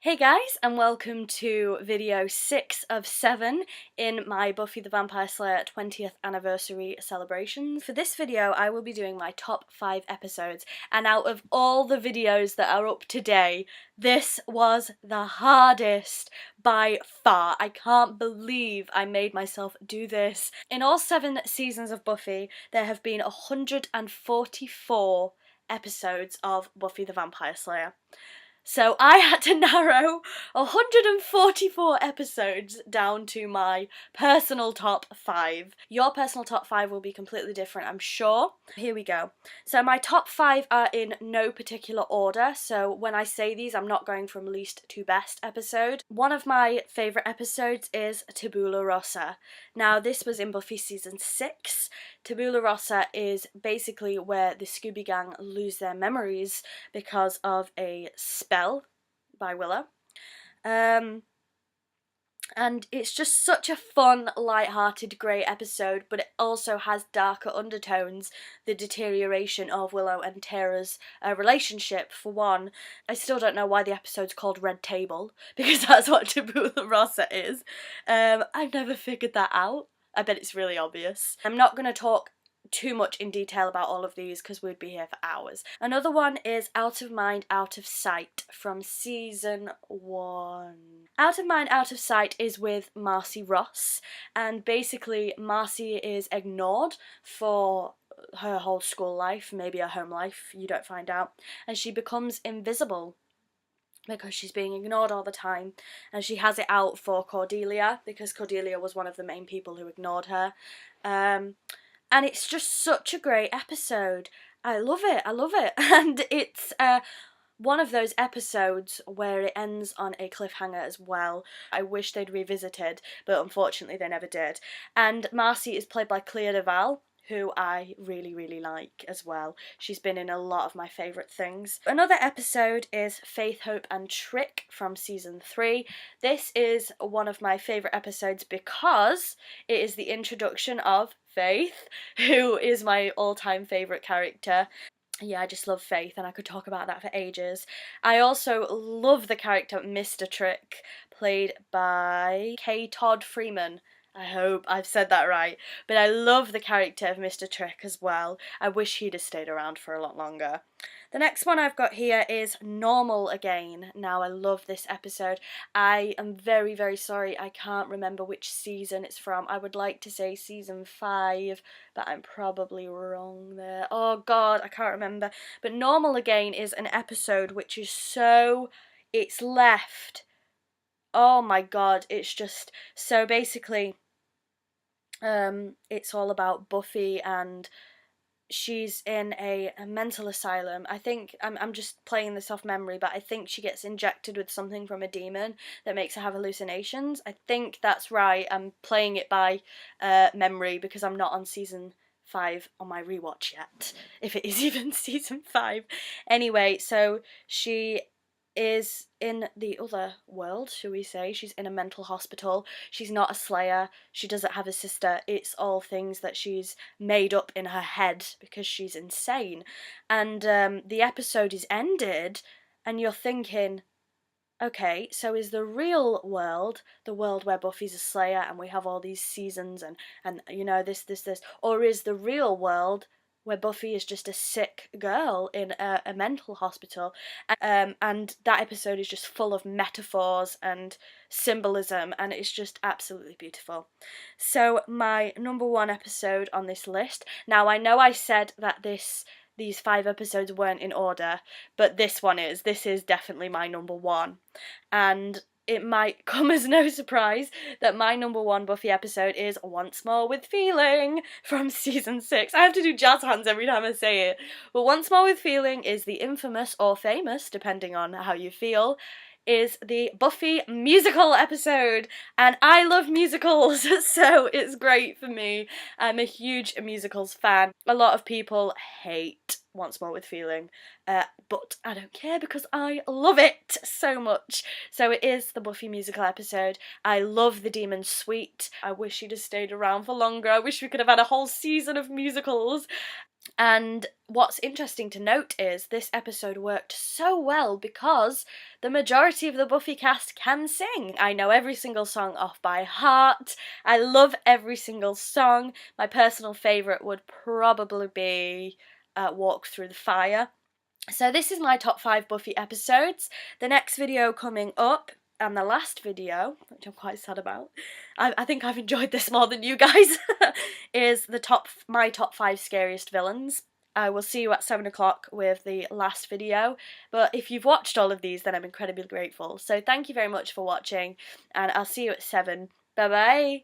Hey guys, and welcome to video 6 of 7 in my Buffy the Vampire Slayer 20th anniversary celebrations. For this video, I will be doing my top 5 episodes, and out of all the videos that are up today, this was the hardest by far. I can't believe I made myself do this. In all 7 seasons of Buffy, there have been 144 episodes of Buffy the Vampire Slayer. So I had to narrow 144 episodes down to my personal top 5. Your personal top 5 will be completely different, I'm sure. Here we go. So my top 5 are in no particular order, so when I say these, I'm not going from least to best episode. One of my favourite episodes is Tabula Rasa. Now, this was in Buffy season 6. Tabula Rasa is basically where the Scooby Gang lose their memories because of a spell by Willow. And it's just such a fun, light-hearted, great episode, but it also has darker undertones. The deterioration of Willow and Tara's relationship, for one. I still don't know why the episode's called Red Table, because that's what Tabula Rasa is. I've never figured that out. I bet it's really obvious. I'm not going to talk too much in detail about all of these because we'd be here for hours. Another one is Out of Mind, Out of Sight from season 1. Out of Mind, Out of Sight is with Marcy Ross, and basically Marcy is ignored for her whole school life, maybe her home life, you don't find out, and she becomes invisible because she's being ignored all the time, and she has it out for Cordelia because Cordelia was one of the main people who ignored her. And it's just such a great episode. I love it, and it's one of those episodes where it ends on a cliffhanger as well. I wish they'd revisited, but unfortunately they never did. And Marcy is played by Clea Duvall, who I really like as well. She's been in a lot of my favourite things. Another episode is Faith, Hope and Trick from season 3. This is one of my favourite episodes because it is the introduction of Faith, who is my all-time favourite character. Yeah, I just love Faith, and I could talk about that for ages. I also love the character Mr. Trick, played by K. Todd Freeman. I hope I've said that right. But I love the character of Mr. Trick as well. I wish he'd have stayed around for a lot longer. The next one I've got here is Normal Again. Now, I love this episode. I am very sorry I can't remember which season it's from. I would like to say season 5, but I'm probably wrong there. Oh god, I can't remember. But Normal Again is an episode which is so... it's left... oh my god, it's just... so basically... it's all about Buffy, and she's in a mental asylum. I think, I'm just playing this off memory, but I think she gets injected with something from a demon that makes her have hallucinations. I think that's right. I'm playing it by memory because I'm not on season 5 on my rewatch yet, if it is even season 5. Anyway, so she is in the other world, shall we say. She's in a mental hospital. She's not a Slayer. She doesn't have a sister. It's all things that she's made up in her head because she's insane. And the episode is ended, and you're thinking, okay, so is the real world the world where Buffy's a Slayer and we have all these seasons and you know, this, or is the real world where Buffy is just a sick girl in a mental hospital? And that episode is just full of metaphors and symbolism, and it's just absolutely beautiful. So my number 1 episode on this list, now I know I said that these 5 episodes weren't in order, but this is definitely my number 1, and it might come as no surprise that my number 1 Buffy episode is Once More with Feeling from season 6. I have to do jazz hands every time I say it. But Once More with Feeling is the infamous, or famous, depending on how you feel, is the Buffy musical episode, and I love musicals, so it's great for me. I'm a huge musicals fan. A lot of people hate Once More with Feeling, but I don't care because I love it so much. So it is the Buffy musical episode. I love the Demon Suite. I wish she'd have stayed around for longer. I wish we could have had a whole season of musicals. And what's interesting to note is this episode worked so well because the majority of the Buffy cast can sing. I know every single song off by heart. I love every single song. My personal favourite would probably be Walk Through the Fire. So this is my top 5 Buffy episodes. The next video coming up, and the last video, which I'm quite sad about, I think I've enjoyed this more than you guys, is my top 5 scariest villains. I will see you at 7 o'clock with the last video, but if you've watched all of these, then I'm incredibly grateful. So thank you very much for watching, and I'll see you at 7. Bye bye!